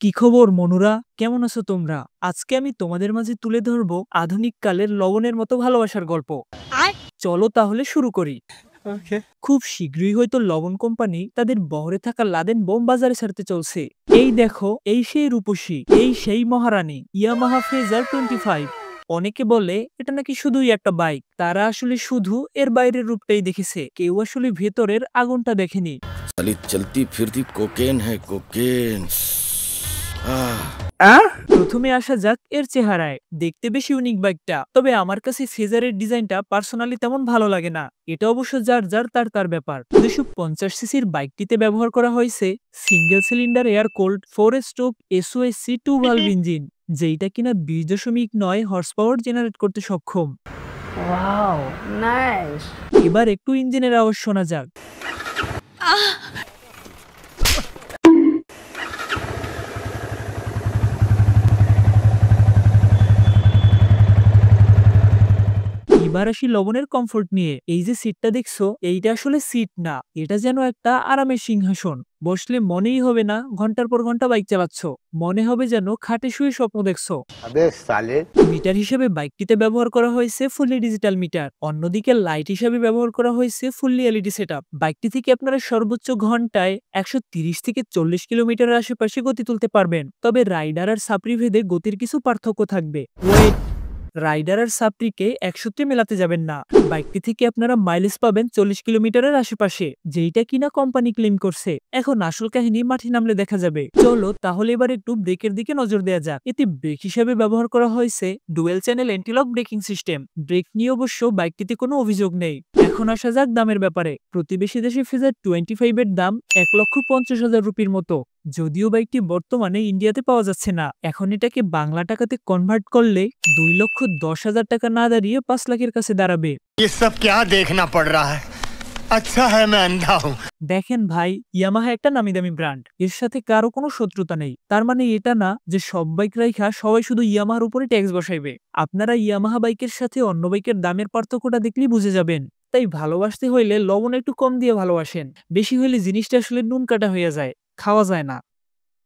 কি খবর মনুরা, কেমন আছো তোমরা? আজকে আমি তোমাদের মাঝে তুলে ধরবো আধুনিক কালের লবণের মতো ভালোবাসার গল্প। চলো তাহলে শুরু করি। খুব শীঘ্রই হয়তো লবণ কোম্পানি তাদের বহরে থাকা লাদেন বোম বাজারে ছাড়তে চলছে। এই দেখো, এই সেই রূপসী, এই সেই মহারানী ইয়ামাহা ফেজার 25। অনেকে বলে এটা নাকি শুধুই একটা বাইক, তারা আসলে শুধু এর বাইরের রূপটাই দেখেছে, কেউ আসলে ভেতরের আগুনটা দেখেনি। साली चलती फिरती कोकेन है कोकेन। প্রথমে আসা যাক এর চেহারায়। দেখতে বেশ ইউনিক বাইকটা, তবে আমার কাছে ফেজারের ডিজাইনটা পার্সোনালি তেমন ভালো লাগে না। এটা অবশ্য যার যার তার ব্যাপার। 250 সিসির বাইকটিতে ব্যবহার করা হয়েছে single cylinder air cooled 4 stroke SOSC 2 valve engine, যেটা কিনা 20.9 হর্স পাওয়ার জেনারেট করতে সক্ষম। Wow, nice. এবার একটু ইঞ্জিনের আওয়াজ শোনা যাক। এবার আসি লবণের কমফোর্ট নিয়ে। এই যে সিটটা দেখছো, এইটা আসলে সিট না, এটা যেন একটা আরামের সিংহাসন। বসলে মনেই হবে না ঘন্টার পর ঘন্টা বাইক চালাচ্ছ, মনে হবে যেন খাটে শুয়ে স্বপ্ন দেখছো। মিটার হিসেবে বাইকটিতে ব্যবহার করা হয়েছে ফুললি ডিজিটাল মিটার, অন্যদিকে লাইট হিসেবে ব্যবহার করা হয়েছে ফুললি এলইডি সেটআপ। বাইকটি থেকে আপনারা সর্বোচ্চ ঘন্টায় 130 থেকে 40 কিলোমিটারের আশেপাশে গতি তুলতে পারবেন। তবে রাইডার আর সাপ্রি ভেদে গতির কিছু পার্থক্য থাকবে। রাইডার আর সাপ্রিকে একসূত্রে মেলাতে যাবেন না। বাইকটি থেকে আপনারা মাইলেজ পাবেন 40 কিলোমিটারের আশেপাশে, যেইটা কিনা কোম্পানি ক্লেম করছে। এখন আসল কাহিনী মাঠে নামলে দেখা যাবে। চলো তাহলে এবার একটু ব্রেকের দিকে নজর দেওয়া যাক। এতে ব্রেক হিসেবে ব্যবহার করা হয়েছে dual channel anti lock braking system. Brake নিয়ে অবশ্য বাইকটিতে কোনো অভিযোগ নেই। এখন আসা যাক দামের ব্যাপারে। প্রতিবেশী দেশে ফেজার 25 এর দাম 1,50,000 রুপির মতো। যদিও বাইকটি বর্তমানে ইন্ডিয়াতে পাওয়া যাচ্ছে না। এখন এটাকে বাংলা টাকাতে কনভার্ট করলে 2,10,000 টাকা না দাঁড়িয়ে 5 লাখের কাছে দাঁড়াবে। ये सब क्या देखना पड़ रहा है? अच्छा है मैं अंधा हूँ। দেখেন ভাই, ইয়ামাহা একটা নামি দামি ব্র্যান্ড, এর সাথে কারো কোনো শত্রুতা নেই। তার মানে এটা না যে সব বাইক রাইখা সবাই শুধু ইয়ামাহার উপরে ট্যাক্স বসাইবে। আপনারা ইয়ামাহা বাইকের সাথে অন্য বাইকের দামের পার্থক্যটা দেখলেই বুঝে যাবেন। তাই ভালোবাসতে হইলে লবণ একটু কম দিয়ে ভালোবাসেন, বেশি হইলে জিনিসটা আসলে নুন কাটা হয়ে যায়, খাওয়া যায় না।